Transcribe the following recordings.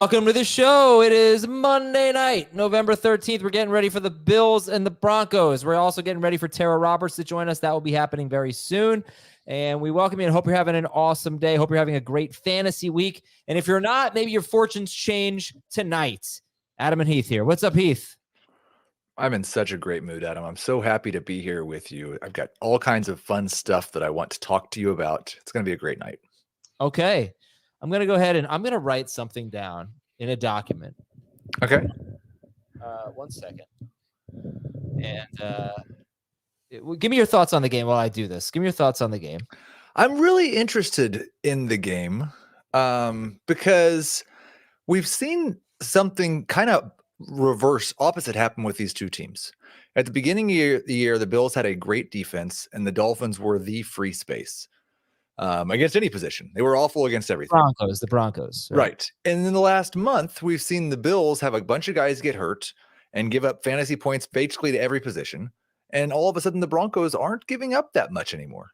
Welcome to the show. It is Monday night, November 13th. We're getting ready for the Bills and the Broncos. We're also getting ready for Tara Roberts to join us. That will be happening very soon. And we welcome you and hope you're having an awesome day. Hope you're having a great fantasy week. And if you're not, maybe your fortunes change tonight. Adam and Heath here. What's up, Heath? I'm in such a great mood, Adam. I'm so happy to be here with you. I've got all kinds of fun stuff that I want to talk to you about. It's going to be a great night. Okay. I'm going to go ahead and I'm going to write something down in a document. Okay. 1 second. And give me your thoughts on the game while I do this. Give me your thoughts on the game. I'm really interested in the game because we've seen something kind of opposite happen with these two teams. At the beginning of the year, the Bills had a great defense and the Dolphins were the free space. Against any position. They were awful against everything. The Broncos. Right. And in the last month, we've seen the Bills have a bunch of guys get hurt and give up fantasy points basically to every position. And all of a sudden, the Broncos aren't giving up that much anymore.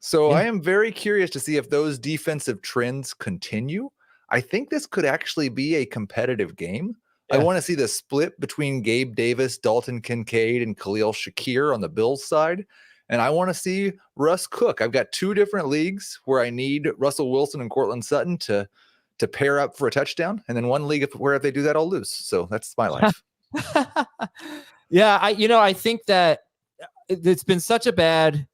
So I am very curious to see if those defensive trends continue. I think this could actually be a competitive game. Yeah. I want to see the split between Gabe Davis, Dalton Kincaid, and Khalil Shakir on the Bills side. And I want to see Russ cook. I've got two different leagues where I need Russell Wilson and Cortland Sutton to pair up for a touchdown. And then one league where if they do that, I'll lose. So that's my life. Yeah. I think that it's been such a bad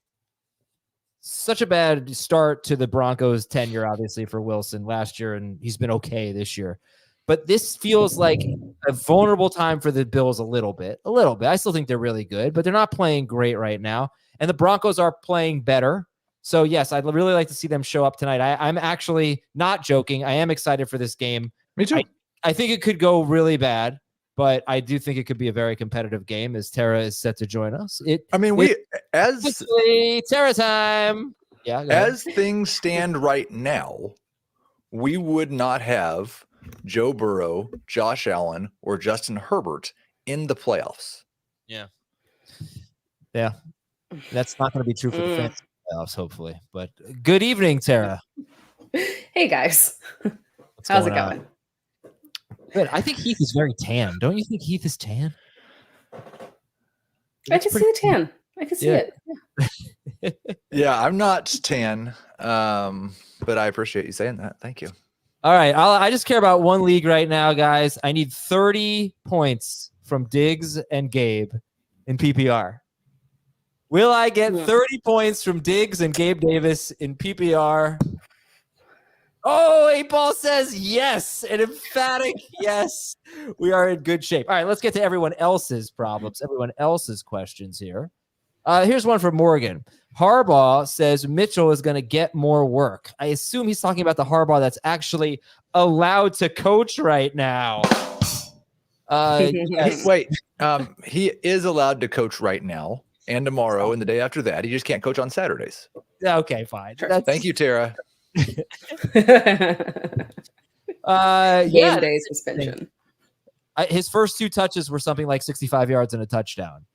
start to the Broncos tenure, obviously, for Wilson last year. And he's been okay this year. But this feels like a vulnerable time for the Bills a little bit. I still think they're really good, but they're not playing great right now. And the Broncos are playing better. So, yes, I'd really like to see them show up tonight. I'm actually not joking. I am excited for this game. Me too. I think it could go really bad, but I do think it could be a very competitive game as Tara is set to join us. Tara time. Yeah. As things stand right now, we would not have Joe Burrow, Josh Allen, or Justin Herbert in the playoffs. Yeah. That's not going to be true for the fantasy playoffs, hopefully. But good evening, Tara. Hey, guys. How's it going? Good. I think Heath is very tan. Don't you think Heath is tan? I can see the tan. I can see it. Yeah. Yeah, I'm not tan, but I appreciate you saying that. Thank you. All right. I just care about one league right now, guys. I need 30 points from Diggs and Gabe in PPR. Will I get 30 points from Diggs and Gabe Davis in PPR? Oh, 8-Ball says yes. An emphatic yes. We are in good shape. All right, let's get to everyone else's problems, everyone else's questions here. Here's one from Morgan. Harbaugh says Mitchell is going to get more work. I assume he's talking about the Harbaugh that's actually allowed to coach right now. Wait, he is allowed to coach right now and tomorrow and the day after that. He just can't coach on Saturdays. Okay, fine. Thank you, Tara. Game day suspension. His first two touches were something like 65 yards and a touchdown.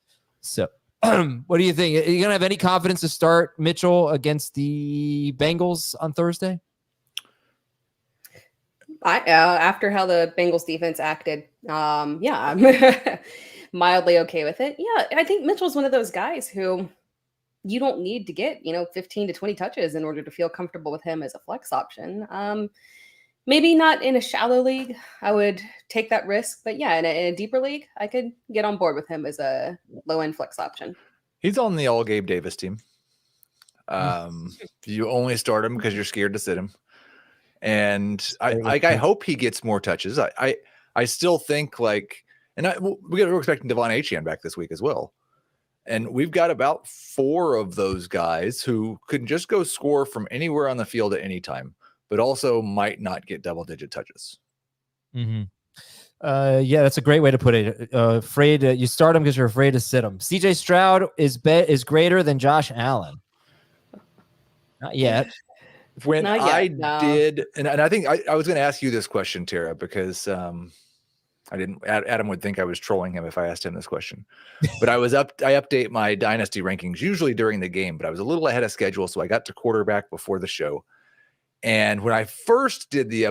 So what do you think? Are you going to have any confidence to start Mitchell against the Bengals on Thursday? After how the Bengals defense acted, I'm mildly okay with it. Yeah, I think Mitchell's one of those guys who you don't need to get, 15 to 20 touches in order to feel comfortable with him as a flex option. Maybe not in a shallow league. I would take that risk. But yeah, in a deeper league, I could get on board with him as a low-end flex option. He's on the all Gabe Davis team. You only start him because you're scared to sit him. And I hope he gets more touches. I still think we're expecting Devon Achane back this week as well. And we've got about 4 of those guys who could just go score from anywhere on the field at any time, but also might not get double-digit touches. Mm-hmm. Yeah, that's a great way to put it. Afraid you start him because you're afraid to sit him. CJ Stroud is greater than Josh Allen. Not yet. When I did, and I think I was going to ask you this question, Tara, because Adam would think I was trolling him if I asked him this question. But I update my Dynasty rankings usually during the game, but I was a little ahead of schedule, so I got to quarterback before the show. And when I first did the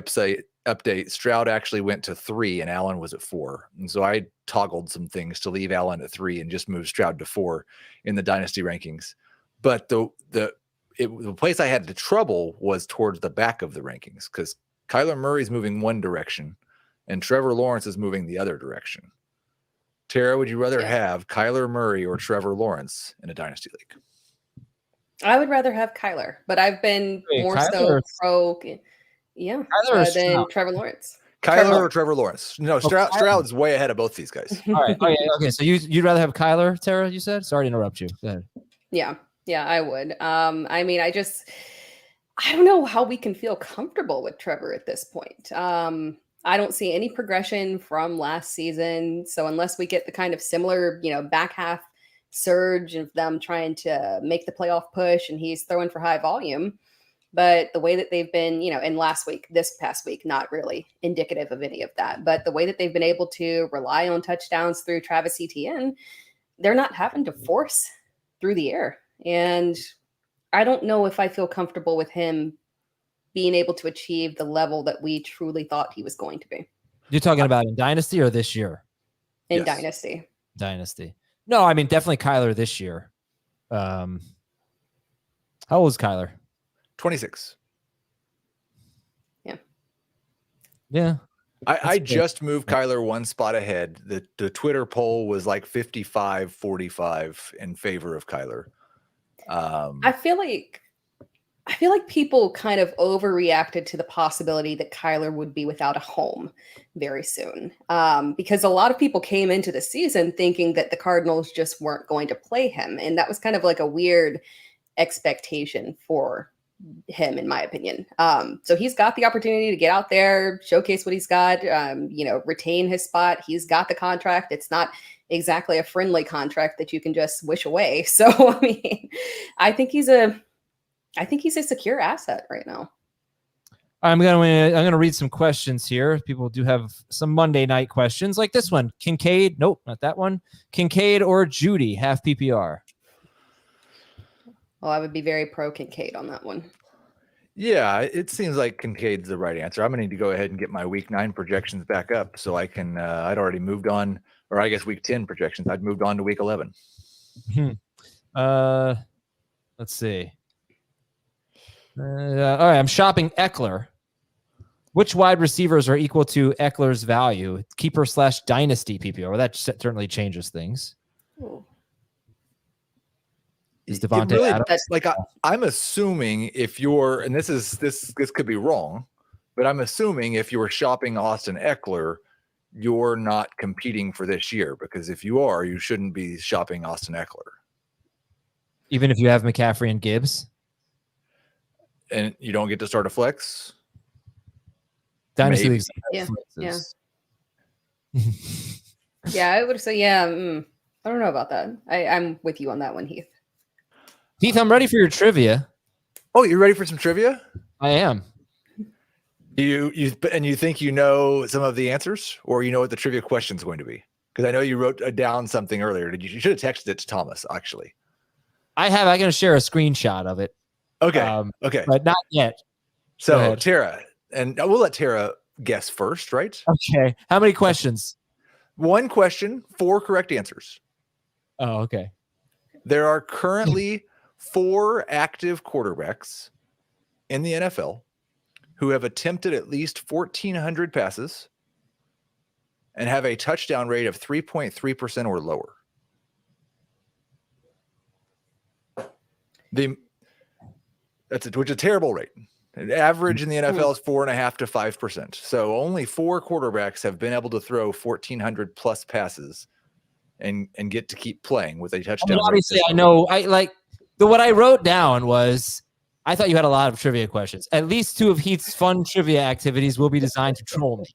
update, Stroud actually went to 3 and Allen was at 4. And so I toggled some things to leave Allen at 3 and just move Stroud to 4 in the dynasty rankings. But the place I had the trouble was towards the back of the rankings because Kyler Murray's moving one direction and Trevor Lawrence is moving the other direction. Tara, would you rather have Kyler Murray or Trevor Lawrence in a dynasty league? I would rather have Kyler, but I've been more so pro than Trevor Lawrence. Kyler or Trevor Lawrence? No, Stroud's way ahead of both these guys. All right. Okay. So you'd rather have Kyler, Tara, you said? Sorry to interrupt you. Go ahead. Yeah, I would. I mean, I don't know how we can feel comfortable with Trevor at this point. I don't see any progression from last season. So unless we get the kind of similar, back half surge of them trying to make the playoff push and he's throwing for high volume, but the way that they've been, in this past week, not really indicative of any of that, but the way that they've been able to rely on touchdowns through Travis Etienne, they're not having to force through the air. And I don't know if I feel comfortable with him being able to achieve the level that we truly thought he was going to be. You're talking about in Dynasty or this year? In Dynasty. Dynasty. No, I mean, definitely Kyler this year. How old is Kyler? 26. Yeah. Yeah. I just moved Kyler one spot ahead. The Twitter poll was like 55-45 in favor of Kyler. I feel like people kind of overreacted to the possibility that Kyler would be without a home very soon. Because a lot of people came into the season thinking that the Cardinals just weren't going to play him. And that was kind of like a weird expectation for him, in my opinion. So he's got the opportunity to get out there, showcase what he's got, retain his spot. He's got the contract. It's not exactly a friendly contract that you can just wish away. So, I mean, I think he's a secure asset right now. I'm gonna read some questions here. People do have some Monday night questions like this one. Kincaid, nope, not that one. Kincaid or Judy, half PPR. Well, I would be very pro Kincaid on that one. Yeah, it seems like Kincaid's the right answer. I'm gonna need to go ahead and get my week 9 projections back up so I can. I'd already moved on, or I guess week 10 projections. I'd moved on to week 11. Let's see. All right, I'm shopping Eckler. Which wide receivers are equal to Eckler's value? Keeper/dynasty PPR. Well, that certainly changes things. Ooh. Is Devontae Adams? Like I'm assuming if you're, and this could be wrong, but I'm assuming if you were shopping Austin Eckler, you're not competing for this year, because if you are, you shouldn't be shopping Austin Eckler. Even if you have McCaffrey and Gibbs? And you don't get to start a flex? Dynasty leagues. Yeah. Yeah, I would say, I don't know about that. I'm with you on that one, Heath. Heath, I'm ready for your trivia. Oh, you're ready for some trivia? I am. You think you know some of the answers, or you know what the trivia question is going to be? Because I know you wrote down something earlier. You should have texted it to Thomas, actually. I have. I'm going to share a screenshot of it. Okay. Okay. But not yet. So Tara, and we'll let Tara guess first, right? Okay. How many questions? 1 question, 4 correct answers. Oh, okay. There are currently 4 active quarterbacks in the NFL who have attempted at least 1,400 passes and have a touchdown rate of 3.3% or lower. Which is a terrible rate. The average in the NFL is 4.5 to 5%. So only 4 quarterbacks have been able to throw 1,400 plus passes and get to keep playing with a touchdown. Obviously, I know. What I wrote down was, I thought you had a lot of trivia questions. At least 2 of Heath's fun trivia activities will be designed to troll me.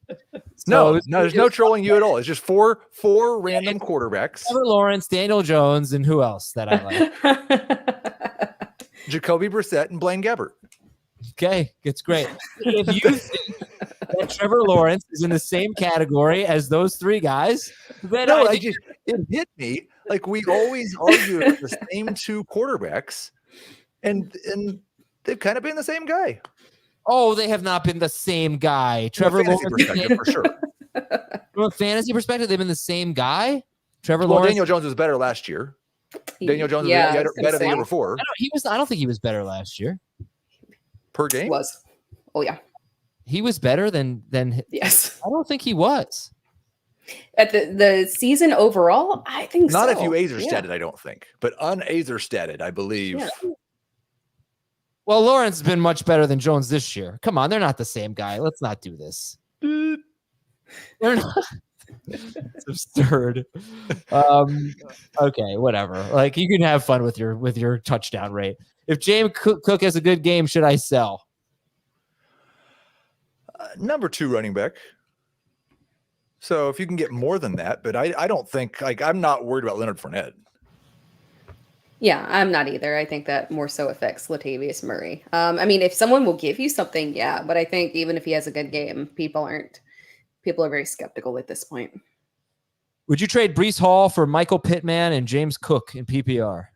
No, there's no trolling you at all. It's just four random quarterbacks. Trevor Lawrence, Daniel Jones, and who else that I like? Jacoby Brissett and Blaine Gabbert. Okay, it's great. If you think that Trevor Lawrence is in the same category as those 3 guys, then it hit me. Like, we always argue about the same 2 quarterbacks, and they've kind of been the same guy. Oh, they have not been the same guy. From a Trevor fantasy Lawrence. perspective, for sure. From a fantasy perspective, they've been the same guy. Trevor Well, Lawrence. Daniel Jones was better last year. Daniel Jones was I was gonna better the say. year before I don't think he was better last year. per game. Was. Oh yeah. He was better than. Yes. I don't think he was. At the season overall, I think Not so. if you Azer-statted, I don't think, but un-Azer-statted, I believe. Yeah. Well, Lawrence has been much better than Jones this year. Come on, they're not the same guy. Let's not do this. They're not. It's absurd. Okay, whatever. Like, you can have fun with your touchdown rate. If James Cook has a good game, should I sell? Number 2 running back. So if you can get more than that, but I don't think, like, I'm not worried about Leonard Fournette. Yeah, I'm not either. I think that more so affects Latavius Murray. I mean, if someone will give you something, yeah, but I think even if he has a good game, people are very skeptical at this point. Would you trade Breece Hall for Michael Pittman and James Cook in PPR?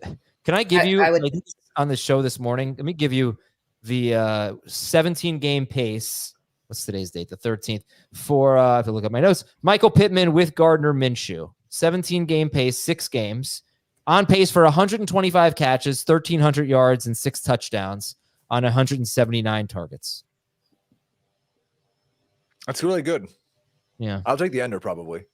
Can I give you, like, on the show this morning, let me give you the 17-game pace. What's today's date? The 13th. For, I have to look at my notes. Michael Pittman with Gardner Minshew. 17-game pace, 6 games. On pace for 125 catches, 1,300 yards, and 6 touchdowns on 179 targets. That's really good. Yeah. I'll take the under probably.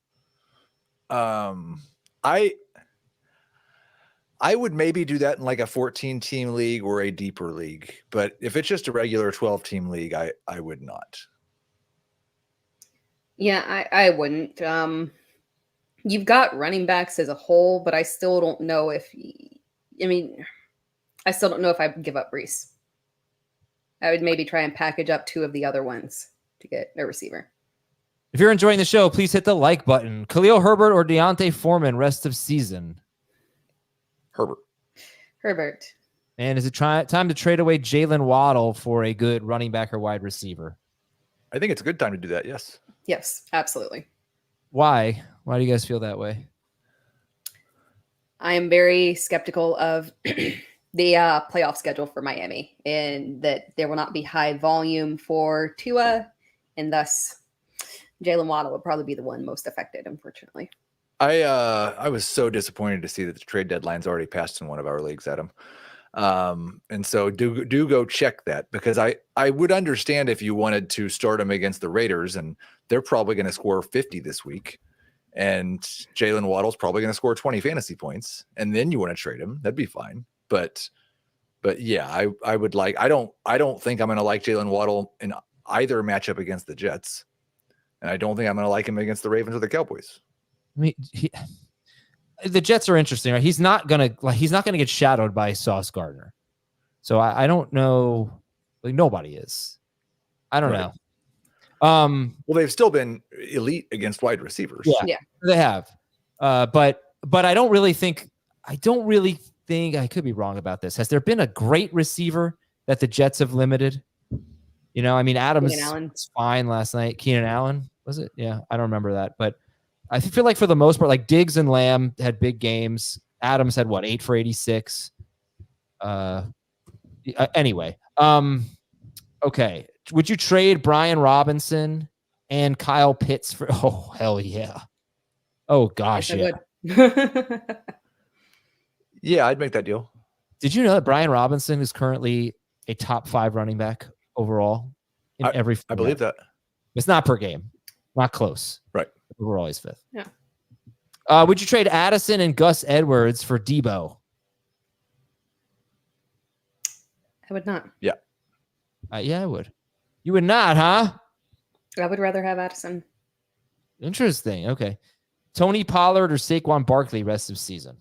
I would maybe do that in like a 14-team league or a deeper league, but if it's just a regular 12-team league, I would not. Yeah, I wouldn't. You've got running backs as a whole, but I still don't know if. I still don't know if I would give up Breece. I would maybe try and package up 2 of the other ones to get a receiver. If you're enjoying the show, please hit the like button. Khalil Herbert or Deontay Foreman rest of season? Herbert. And is it time to trade away Jalen Waddle for a good running back or wide receiver? I think it's a good time to do that, yes. Yes, absolutely. Why? Why do you guys feel that way? I am very skeptical of the playoff schedule for Miami, and that there will not be high volume for Tua, and thus Jalen Waddle would probably be the one most affected, unfortunately. I was so disappointed to see that the trade deadline's already passed in one of our leagues, Adam. And so do go check that, because I would understand if you wanted to start them against the Raiders, and they're probably going to score 50 this week, and Jalen Waddle's probably going to score 20 fantasy points, and then you want to trade him. That'd be fine. But yeah, I would like, I don't think I'm going to like Jalen Waddle in either matchup against the Jets. And I don't think I'm going to like him against the Ravens or the Cowboys. I mean, the Jets are interesting, right? He's not gonna get shadowed by Sauce Gardner, so I don't know. Like, nobody is. I don't know. Well, they've still been elite against wide receivers. Yeah. They have. But I don't really think. I could be wrong about this. Has there been a great receiver that the Jets have limited? You know, I mean, Adams was fine last night. Keenan Allen, was it? Yeah, I don't remember that, but I feel like for the most part, like Diggs and Lamb had big games. Adams had 8 for 86. Anyway, okay. Would you trade Brian Robinson and Kyle Pitts for? Oh, hell yeah! Oh gosh, yes, yeah. Yeah, I'd make that deal. Did you know that Brian Robinson is currently a top 5 running back overall in every format? I believe that. It's not per game, not close. Right. We're always 5th. Yeah. Would you trade Addison and Gus Edwards for Debo? I would not. Yeah. Yeah, I would. You would not, huh? I would rather have Addison. Interesting. Okay. Tony Pollard or Saquon Barkley rest of season?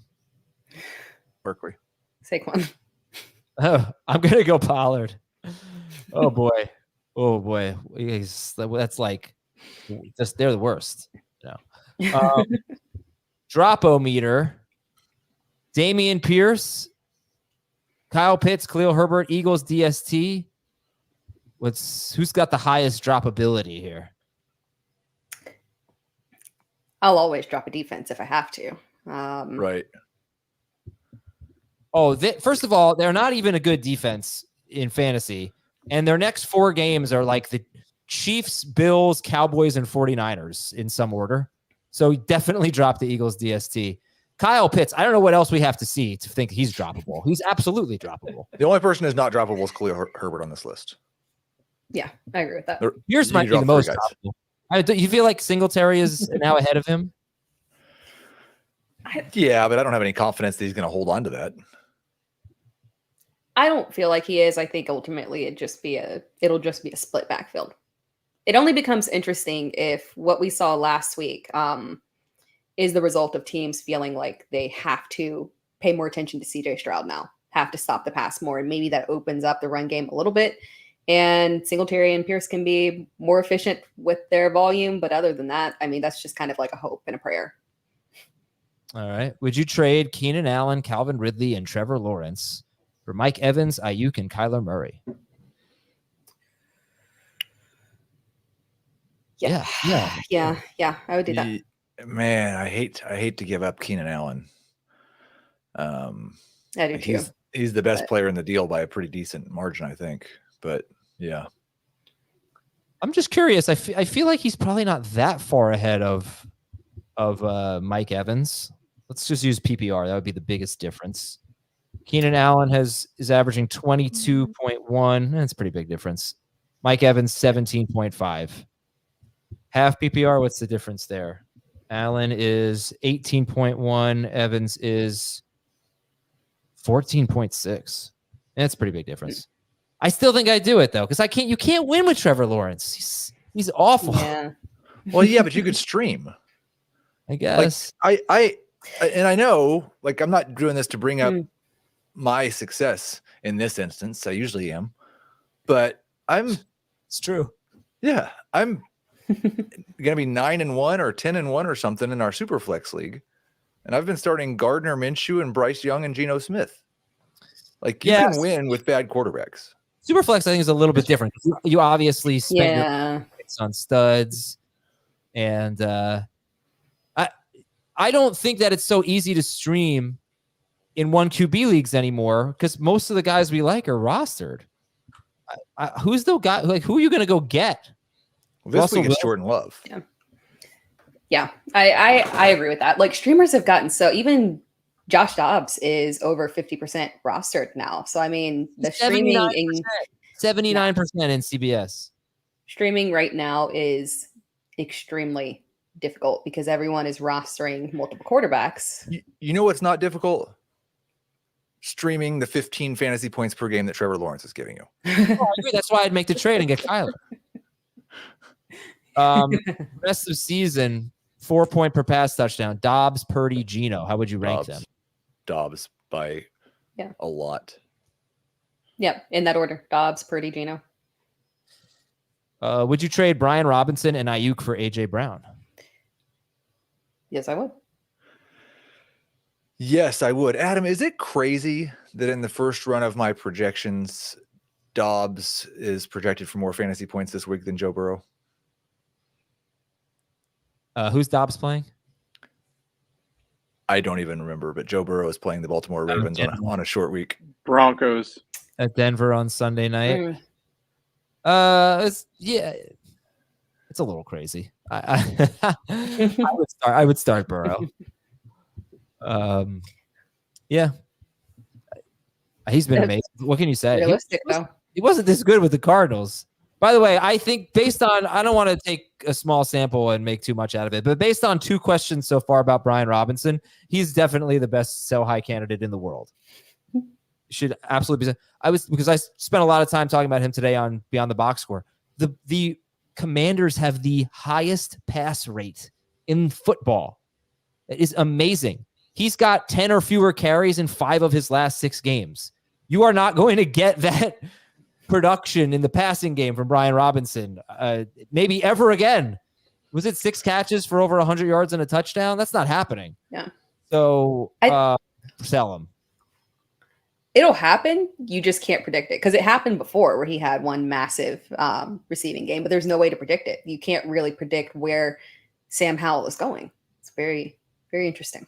Barkley. Saquon. Oh, I'm going to go Pollard. Oh, boy. Oh, boy. That's like, they're the worst. No. Drop-o-meter. Damian Pierce, Kyle Pitts, Khalil Herbert, Eagles DST. Who's got the highest droppability here? I'll always drop a defense if I have to. Right. First of all, they're not even a good defense in fantasy. And their next 4 games are like the Chiefs, Bills, Cowboys, and 49ers in some order. So definitely drop the Eagles DST. Kyle Pitts, I don't know what else we have to see to think he's droppable. He's absolutely droppable. The only person who's not droppable is Khalil Herbert on this list. Yeah, I agree with that. Pierce might be the most droppable. You feel like Singletary is now ahead of him? Yeah, but I don't have any confidence that he's going to hold on to that. I don't feel like he is. I think ultimately it'll just be a split backfield. It only becomes interesting if what we saw last week is the result of teams feeling like they have to pay more attention to CJ Stroud now, have to stop the pass more, and maybe that opens up the run game a little bit. And Singletary and Pierce can be more efficient with their volume. But other than that, I mean, that's just kind of like a hope and a prayer. All right. Would you trade Keenan Allen, Calvin Ridley, and Trevor Lawrence for Mike Evans, Ayuk, and Kyler Murray? Yeah. I would do that. Man, I hate to give up Keenan Allen. I do too. He's the best player in the deal by a pretty decent margin, I think. But yeah, I'm just curious. I feel like he's probably not that far ahead of Mike Evans. Let's just use PPR. That would be the biggest difference. Keenan Allen is averaging 22.1. That's a pretty big difference. Mike Evans 17.5. Half PPR. What's the difference there? Allen is 18.1. Evans is 14.6. That's a pretty big difference. I still think I do it though, because you can't win with Trevor Lawrence. He's awful. Yeah. Well, yeah, but you could stream. I guess. Like, I know, like, I'm not doing this to bring up my success in this instance. I usually am, but It's true. Yeah, I'm gonna be 9-1 or 10-1 or something in our Superflex league, and I've been starting Gardner Minshew and Bryce Young and Geno Smith. Like, you can win with bad quarterbacks. Superflex, I think, is a little bit different. You obviously spend your picks on studs, and I don't think that it's so easy to stream in 1 QB leagues anymore because most of the guys we like are rostered. Who's the guy? Like, who are you going to go get? Well, this week it's Jordan Love. Yeah, I agree with that. Like, streamers have gotten so even Josh Dobbs is over 50% rostered now. So I mean, the 79% in CBS. Streaming right now is extremely difficult because everyone is rostering multiple quarterbacks. You know what's not difficult? Streaming the 15 fantasy points per game that Trevor Lawrence is giving you. I agree. That's why I'd make the trade and get Kyler. Rest of season, 4-point per pass touchdown. Dobbs, Purdy, Geno. How would you rank them? Dobbs by a lot. Yeah, in that order. Dobbs, Purdy, Geno. Would you trade Brian Robinson and Ayuk for AJ Brown? Yes, I would. Yes, I would. Adam, is it crazy that in the first run of my projections, Dobbs is projected for more fantasy points this week than Joe Burrow? Who's Dobbs playing? I don't even remember, but Joe Burrow is playing the Baltimore Ravens on a short week. Broncos at Denver on Sunday night. It's a little crazy. I would start Burrow. He's been amazing. What can you say? Realistic though. He wasn't this good with the Cardinals. By the way, I think based on, I don't want to take a small sample and make too much out of it, but based on 2 questions so far about Brian Robinson, he's definitely the best sell high candidate in the world. Should absolutely be. Because I spent a lot of time talking about him today on Beyond the Box Score. The Commanders have the highest pass rate in football. It is amazing. He's got 10 or fewer carries in 5 of his last 6 games. You are not going to get that production in the passing game from Brian Robinson, maybe ever again. Was it 6 catches for over 100 yards and a touchdown? That's not happening. Yeah. So sell him. It'll happen. You just can't predict it because it happened before where he had one massive receiving game, but there's no way to predict it. You can't really predict where Sam Howell is going. It's very, very interesting.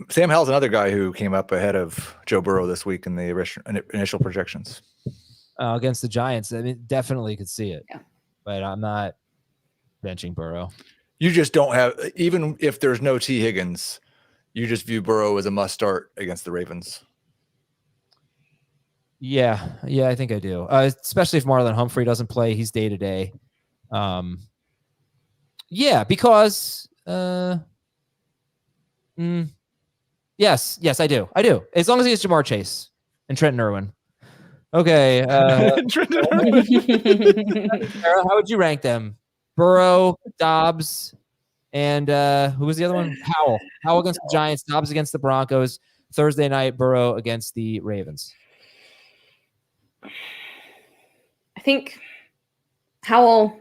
Sam Howell's another guy who came up ahead of Joe Burrow this week in the initial projections. Against the Giants. I mean, definitely could see it. Yeah. But I'm not benching Burrow. You just don't have, even if there's no T. Higgins, you just view Burrow as a must start against the Ravens. Yeah, I think I do. Especially if Marlon Humphrey doesn't play, he's day to day. Yeah, because yes, I do. As long as he has Jamar Chase and Trenton Irwin. Okay. Sarah, how would you rank them? Burrow, Dobbs, and who was the other one? Howell. Howell against the Giants, Dobbs against the Broncos. Thursday night, Burrow against the Ravens. I think Howell,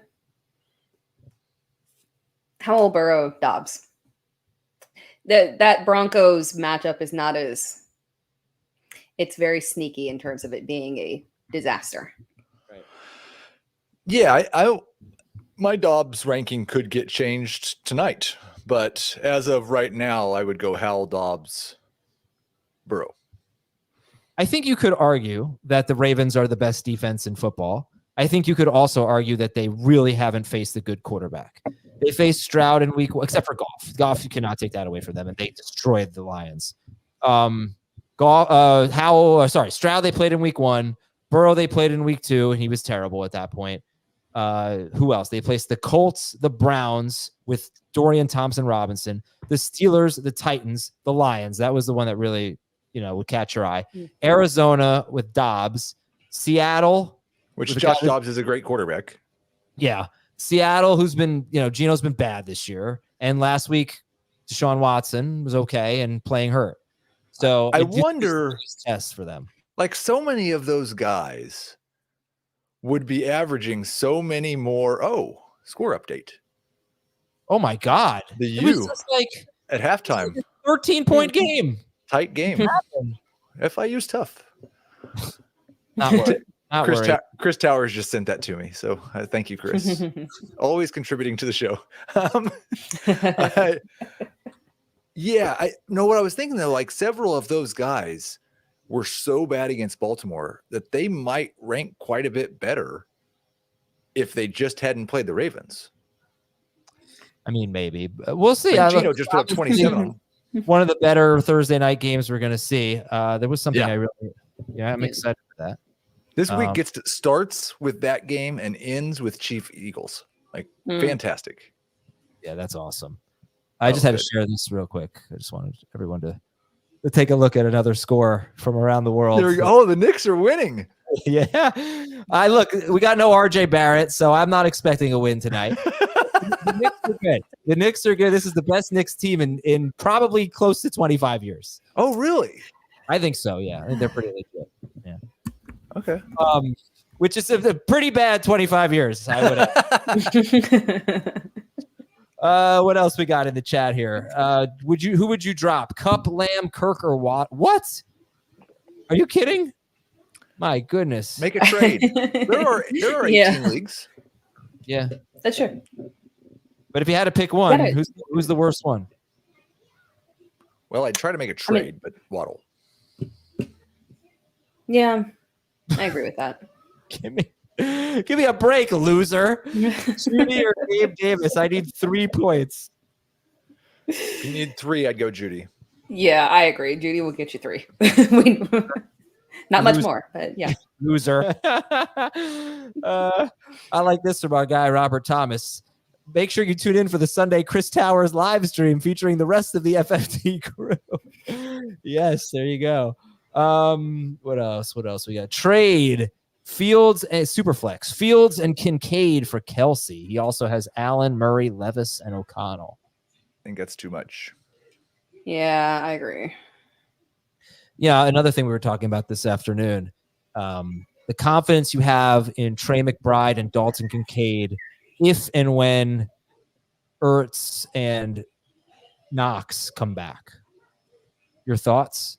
Burrow, Dobbs. That Broncos matchup is not as, it's very sneaky in terms of it being a disaster. Right. Yeah, I my Dobbs ranking could get changed tonight, but as of right now, I would go Howell, Dobbs, Burrow. I think you could argue that the Ravens are the best defense in football. I think you could also argue that they really haven't faced a good quarterback. They faced Stroud in week one, except for Goff. Goff, you cannot take that away from them, and they destroyed the Lions. Stroud they played in week one. Burrow they played in week two, and he was terrible at that point. Who else? They placed the Colts, the Browns with Dorian Thompson-Robinson, the Steelers, the Titans, the Lions. That was the one that really, would catch your eye. Arizona with Dobbs, Seattle, which Josh Dobbs is a great quarterback. Yeah. Seattle, who's been, Geno's been bad this year. And last week, Deshaun Watson was okay and playing hurt. So I wonder, test for them. Like so many of those guys would be averaging so many more. Oh, score update. Oh my God. The U at halftime. 13-point game. Tight game. FIU's tough. Not Chris Towers just sent that to me. So thank you, Chris. Always contributing to the show. I know what I was thinking though. Like several of those guys were so bad against Baltimore that they might rank quite a bit better if they just hadn't played the Ravens. I mean, maybe we'll see. Gino just put up 27 on them. One of the better Thursday night games we're going to see. There was something I'm excited for that. This week starts with that game and ends with Chief Eagles. Fantastic. Yeah, that's awesome. I just had to share this real quick. I just wanted everyone to take a look at another score from around the world. The Knicks are winning. Yeah. We got no RJ Barrett, so I'm not expecting a win tonight. The Knicks are good. The Knicks are good. This is the best Knicks team in probably close to 25 years. Oh, really? I think so, yeah. I think they're pretty legit. Yeah. Okay. Which is a pretty bad 25 years, I would add. What else we got in the chat here? Who would you drop? Cup, Lamb, Kirk, or Watt? What? Are you kidding? My goodness. Make a trade. There are 18 leagues. Yeah. That's true. But if you had to pick one, who's the worst one? Well, I'd try to make a trade, but Waddle. Yeah. I agree with that. Give me a break, loser. Judy or Gabe Davis? I need 3 points. If you need 3, I'd go Judy. Yeah, I agree. Judy will get you 3. Not much more, but yeah. Loser. I like this from our guy, Robert Thomas. Make sure you tune in for the Sunday Chris Towers live stream featuring the rest of the FFT crew. Yes, there you go. What else? We got trade Fields and Superflex. Fields and Kincaid for Kelsey. He also has Allen, Murray, Levis, and O'Connell. I think that's too much. Yeah, I agree. Yeah, another thing we were talking about this afternoon, the confidence you have in Trey McBride and Dalton Kincaid if and when Ertz and Knox come back. Your thoughts?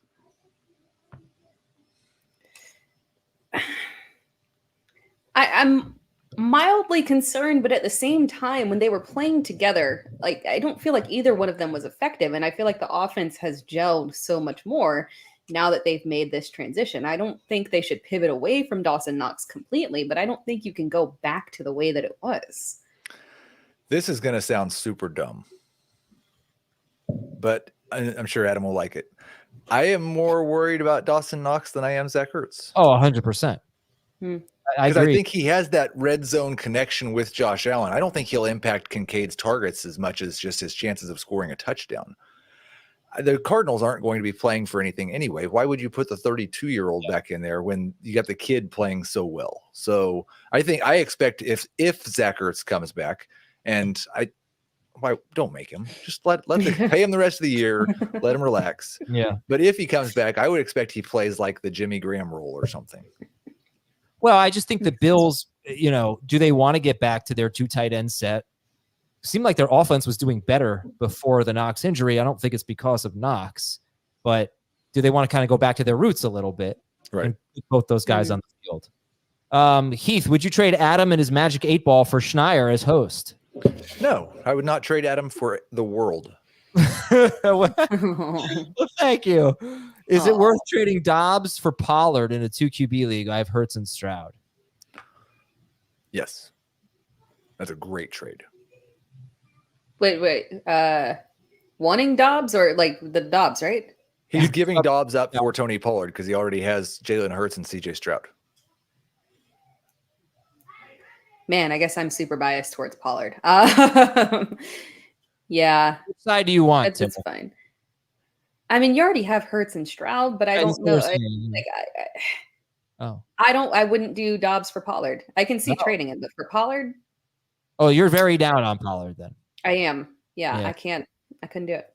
I'm mildly concerned, but at the same time, when they were playing together, like I don't feel like either one of them was effective. And I feel like the offense has gelled so much more now that they've made this transition. I don't think they should pivot away from Dawson Knox completely, but I don't think you can go back to the way that it was. This is going to sound super dumb, but I'm sure Adam will like it. I am more worried about Dawson Knox than I am Zach Ertz. Oh, 100%. I Because I agree. think he has that red zone connection with Josh Allen. I don't think he'll impact Kincaid's targets as much as just his chances of scoring a touchdown. The Cardinals aren't going to be playing for anything anyway. Why would you put the 32-year-old back in there when you got the kid playing so well? So I expect if Zach Ertz comes back, and why don't make him, just pay him the rest of the year, let him relax. Yeah. But if he comes back, I would expect he plays like the Jimmy Graham role or something. Well, I just think the Bills, do they want to get back to their 2 tight end set? Seemed like their offense was doing better before the Knox injury. I don't think it's because of Knox, but do they want to kind of go back to their roots a little bit? Right. And keep both those guys on the field. Heath, would you trade Adam and his magic 8-ball for Schneier as host? No, I would not trade Adam for the world. Well, thank you. Is it worth trading Dobbs for Pollard in a 2 QB league? I have Hurts and Stroud. Yes. That's a great trade. Wait. Wanting Dobbs or like the Dobbs, right? He's giving Dobbs up for Tony Pollard because he already has Jalen Hurts and CJ Stroud. Man, I guess I'm super biased towards Pollard. Yeah. Which side do you want? That's fine. I mean, you already have Hurts and Stroud, but I don't know. I wouldn't do Dobbs for Pollard. I can see trading him, but for Pollard. Oh, you're very down on Pollard then. I am. Yeah. I couldn't do it.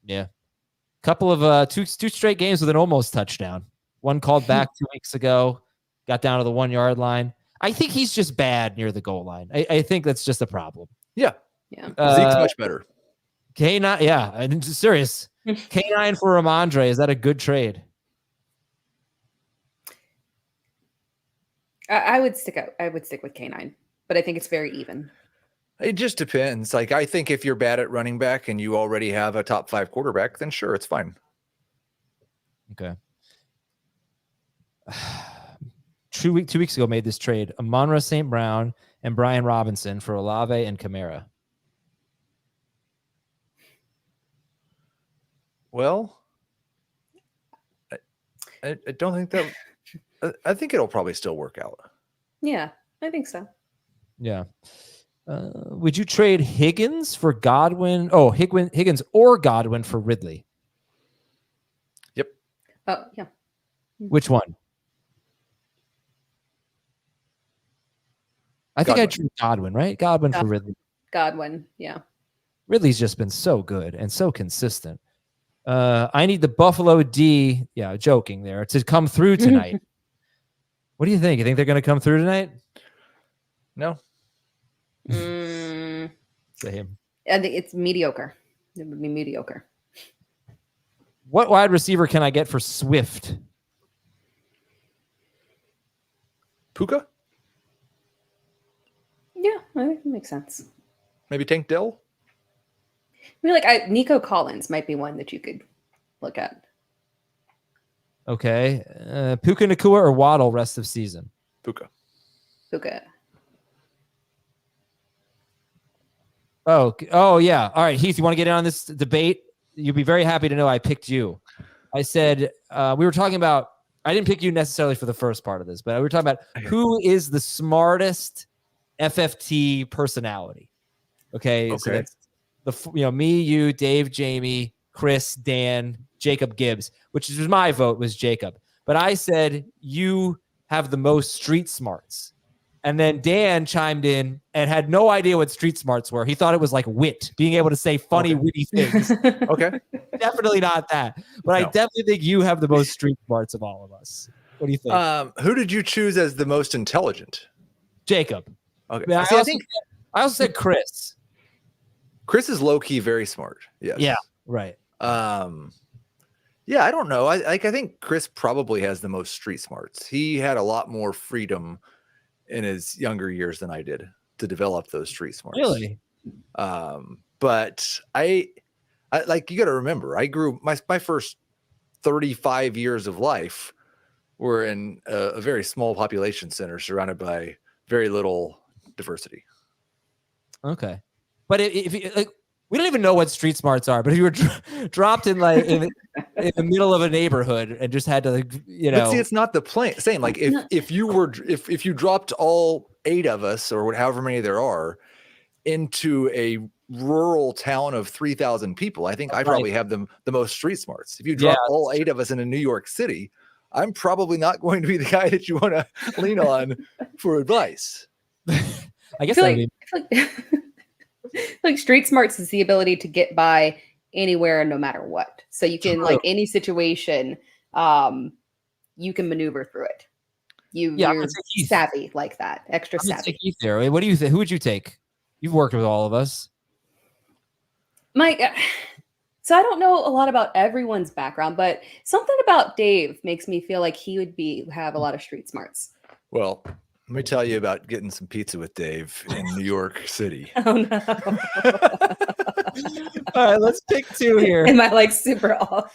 Yeah. Couple of two straight games with an almost touchdown. One called back 2 weeks ago, got down to the 1 yard line. I think he's just bad near the goal line. I think that's just a problem. Yeah. Yeah. Zeke's much better. K9, yeah, I'm just serious. K9 for Ramondre, is that a good trade? I would stick with K9, but I think it's very even. It just depends. Like, I think if you're bad at running back and you already have a top 5 quarterback, then sure, it's fine. Okay. 2 weeks ago made this trade. Amon-Ra St. Brown and Brian Robinson for Olave and Kamara. Well, I don't think that. I think it'll probably still work out. Yeah, I think so. Yeah. Would you trade Higgins for Godwin? Oh, Higgins or Godwin for Ridley? Yep. Oh, yeah. Which one? I think I'd trade Godwin, right? Godwin for Ridley. Godwin, yeah. Ridley's just been so good and so consistent. I need the Buffalo D, joking there, to come through tonight. What do you think? You think they're going to come through tonight? No. Same. I think it's mediocre. It would be mediocre. What wide receiver can I get for Swift? Puka? Yeah, I think that makes sense. Maybe Tank Dell? I mean, Nico Collins might be one that you could look at. Okay. Puka Nacua or Waddle rest of season? Puka. Oh, yeah. All right, Heath, you want to get in on this debate? You'd be very happy to know I picked you. I said, we were talking about, I didn't pick you necessarily for the first part of this, but we were talking about who is the smartest FFT personality. Okay. So that's me, you, Dave, Jamie, Chris, Dan, Jacob Gibbs, which is my vote was Jacob. But I said, you have the most street smarts. And then Dan chimed in and had no idea what street smarts were. He thought it was like wit, being able to say funny, witty things. Okay. Definitely not that. But I definitely think you have the most street smarts of all of us. What do you think? Who did you choose as the most intelligent? Jacob. Okay. I also said Chris. Chris is low-key very smart. Yes. Yeah, right. Yeah, I don't know. I think Chris probably has the most street smarts. He had a lot more freedom in his younger years than I did to develop those street smarts. Really? But I like, you got to remember, I grew my first 35 years of life were in a very small population center surrounded by very little diversity. Okay. But if you, like, we don't even know what street smarts are, but if you were dropped in like in the middle of a neighborhood and just had to, like, you know. But see, it's not the same. Like if you dropped all 8 of us or however many there are into a rural town of 3,000 people, I think I probably have the most street smarts. If you drop all 8 of us into New York City, I'm probably not going to be the guy that you want to lean on for advice. I guess like street smarts is the ability to get by anywhere and no matter what. So you can like any situation, you can maneuver through it. You're savvy like that, extra savvy. Keith there. What do you think? Who would you take? You've worked with all of us. Mike, so I don't know a lot about everyone's background, but something about Dave makes me feel like he would have a lot of street smarts. Well, let me tell you about getting some pizza with Dave in New York City. Oh, no. All right, let's pick 2 here. Am I like super off?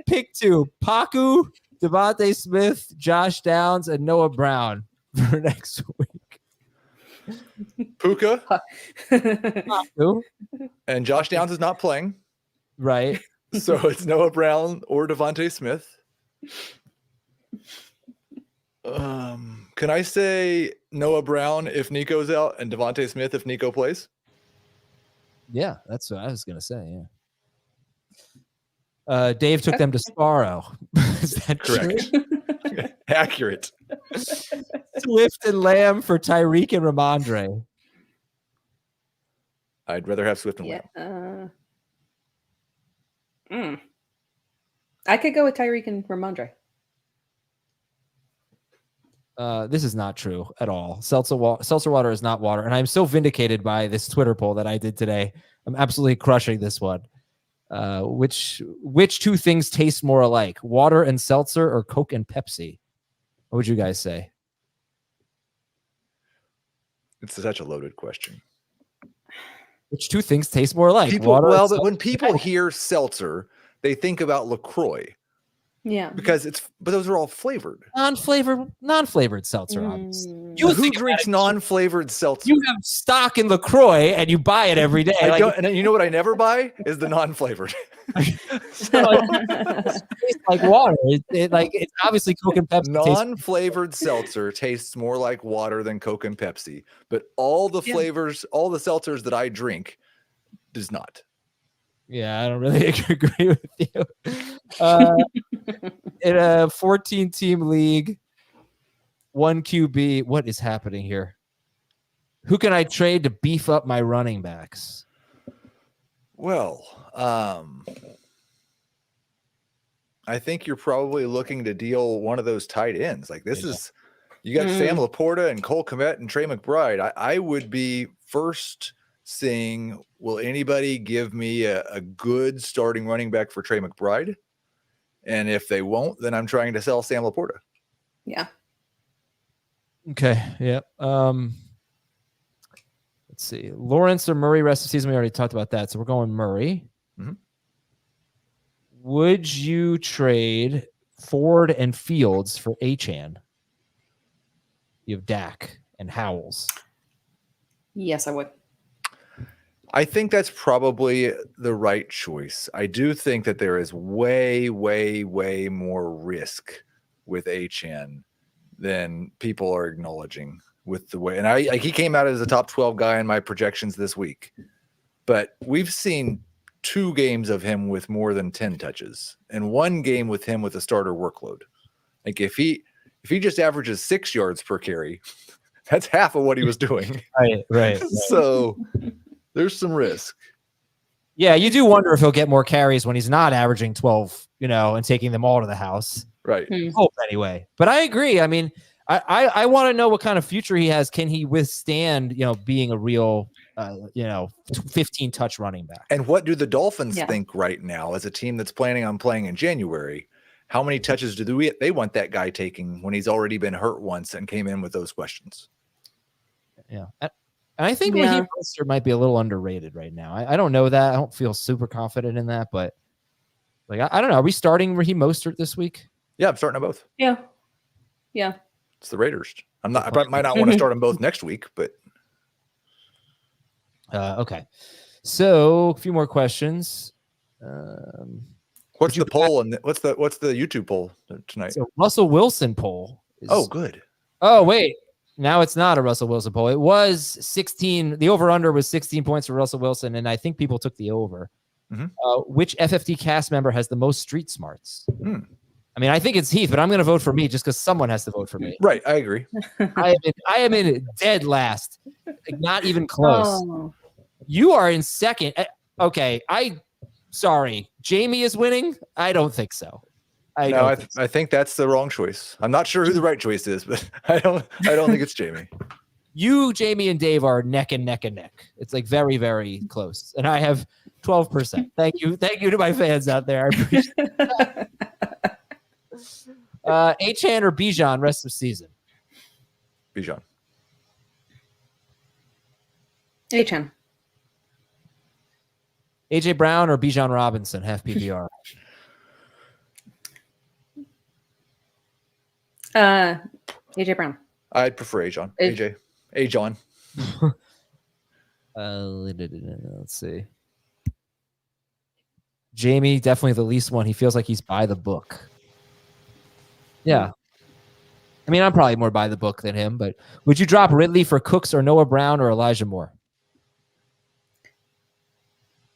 Pick 2. Paku, Devontae Smith, Josh Downs, and Noah Brown for next week. Puka. Paku. And Josh Downs is not playing. Right. So it's Noah Brown or Devontae Smith. Can I say Noah Brown if Nico's out and Devontae Smith if Nico plays? Yeah, that's what I was going to say. Yeah. Dave took them to Sparrow. Is that correct? Accurate. Swift and Lamb for Tyreek and Ramondre. I'd rather have Swift and Lamb. I could go with Tyreek and Ramondre. This is not true at all. Seltzer water is not water. And I'm so vindicated by this Twitter poll that I did today. I'm absolutely crushing this one. Which 2 things taste more alike? Water and seltzer or Coke and Pepsi? What would you guys say? It's such a loaded question. Which 2 things taste more alike? But when people hear seltzer, they think about LaCroix. Yeah, because but those are all flavored. Non-flavored seltzer. Obviously. Who drinks non-flavored seltzer? You have stock in LaCroix and you buy it every day. And you know what I never buy is the non-flavored. It tastes like water. It's obviously Coke and Pepsi. Non-flavored seltzer tastes more like water than Coke and Pepsi, but all the flavors, all the seltzers that I drink, does not. Yeah, I don't really agree with you. In a 14-team league, 1 QB, what is happening here? Who can I trade to beef up my running backs? Well, I think you're probably looking to deal one of those tight ends. Like this is, you got Sam Laporta and Cole Kmet and Trey McBride. I would be first saying, will anybody give me a good starting running back for Trey McBride? And if they won't, then I'm trying to sell Sam Laporta. Yeah. Okay. Yep. Let's see. Lawrence or Murray rest of the season. We already talked about that. So we're going Murray. Mm-hmm. Would you trade Ford and Fields for Achane? You have Dak and Howells. Yes, I would. I think that's probably the right choice. I do think that there is way, way, way more risk with Achane than people are acknowledging with the way. And he came out as a top 12 guy in my projections this week. But we've seen 2 games of him with more than 10 touches and 1 game with him with a starter workload. Like if he just averages 6 yards per carry, that's half of what he was doing. Right. So there's some risk. Yeah, you do wonder if he'll get more carries when he's not averaging 12, and taking them all to the house. Right. Hope anyway. But I agree. I mean, I want to know what kind of future he has. Can he withstand, being a real, 15-touch running back? And what do the Dolphins think right now as a team that's planning on playing in January? how many touches do they want that guy taking when he's already been hurt once and came in with those questions? Yeah. And I think Raheem Mostert might be a little underrated right now. I don't know that. I don't feel super confident in that, but like, I don't know. Are we starting Raheem Mostert this week? Yeah, I'm starting them both. Yeah. Yeah. It's the Raiders. I might not want to start them both next week, but okay. So a few more questions. What's the poll and what's the YouTube poll tonight? So Russell Wilson poll. Good. Oh, wait. Now it's not a Russell Wilson poll. It was 16. The over-under was 16 points for Russell Wilson, and I think people took the over. Which FFT cast member has the most street smarts? I mean, I think it's Heath, but I'm going to vote for me just because someone has to vote for me. Right, I agree. I am in dead last. Like, not even close. Oh. You are in second. Okay, sorry. Jamie is winning? I don't think so. I think that's the wrong choice. I'm not sure who the right choice is, but I don't think it's Jamie. You, Jamie, and Dave are neck and neck and neck. It's like very, very close. And I have 12%. Thank you to my fans out there. I appreciate that. Achan or Bijan rest of season? Bijan. Achan. AJ Brown or Bijan Robinson, half PPR? AJ Brown. I'd prefer Ajon. Ajon. Let's see. Jamie, definitely the least one. He feels like he's by the book. Yeah. I mean, I'm probably more by the book than him, but would you drop Ridley for Cooks or Noah Brown or Elijah Moore?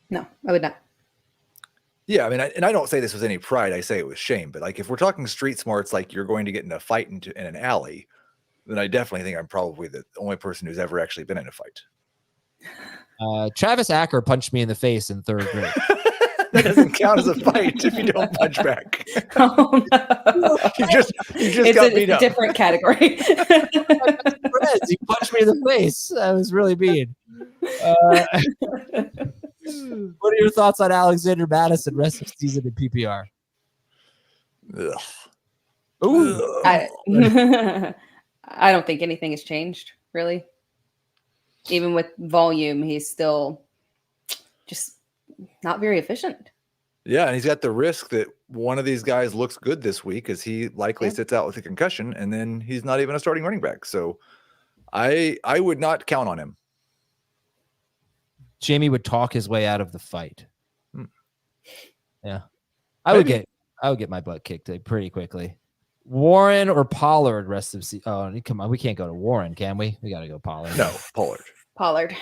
No, I would not. Yeah, I mean, and I don't say this with any pride. I say it with shame. But like, if we're talking street smarts, like you're going to get in a fight in an alley, then I definitely think I'm probably the only person who's ever actually been in a fight. Travis Acker punched me in the face in third grade. That doesn't count as a fight if you don't punch back. Oh, no. You just got beat up. It's a different category. He punched me in the face. That was really mean. What are your thoughts on Alexander Madison rest of season in PPR? Ugh. Ooh. I don't think anything has changed, really. Even with volume, he's still just not very efficient. Yeah, and he's got the risk that one of these guys looks good this week as he likely sits out with a concussion, and then he's not even a starting running back. So I would not count on him. Jamie would talk his way out of the fight. Yeah. I would get my butt kicked pretty quickly. Warren or Pollard rest of season? Oh, come on. We can't go to Warren, can we? We got to go Pollard. No, Pollard. Pollard.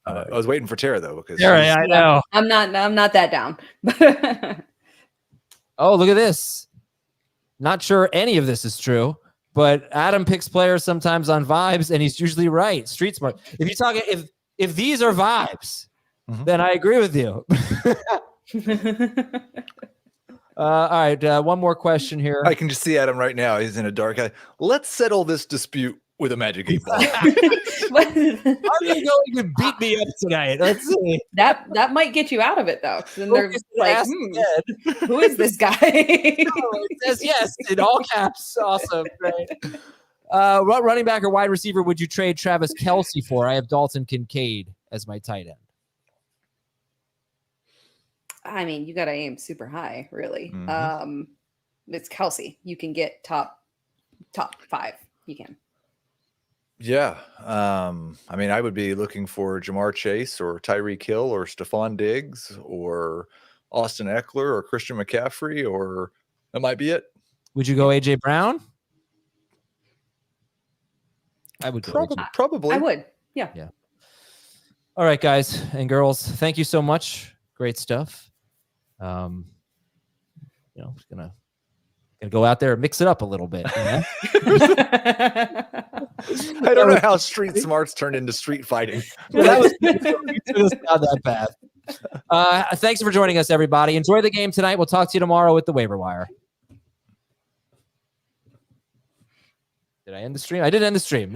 I was waiting for Tara though, because I know. I'm not that down. Oh, look at this. Not sure any of this is true, but Adam picks players sometimes on vibes, and he's usually right. Street smart. If you talk, if these are vibes, then I agree with you. All right, one more question here. I can just see Adam right now. He's in a dark alley. Let's settle this dispute with a Magic 8 Ball. Are you going to beat me up tonight? Let's see. That might get you out of it though. Then they're like, who is this guy? It says yes in all caps. Awesome. Great. What running back or wide receiver would you trade Travis Kelce for? I have Dalton Kincaid as my tight end. I mean, you got to aim super high, really. It's Kelce. You can get top 5. You can. Yeah. I mean, I would be looking for Jamar Chase or Tyreek Hill or Stephon Diggs or Austin Eckler or Christian McCaffrey, or that might be it. Would you go AJ Brown? I would probably. I would. Yeah. All right, guys and girls, thank you so much. Great stuff. Just gonna go out there and mix it up a little bit. You know? I don't know how street smarts turned into street fighting. That was not that bad. Thanks for joining us, everybody. Enjoy the game tonight. We'll talk to you tomorrow with the waiver wire. Did I end the stream? I did end the stream.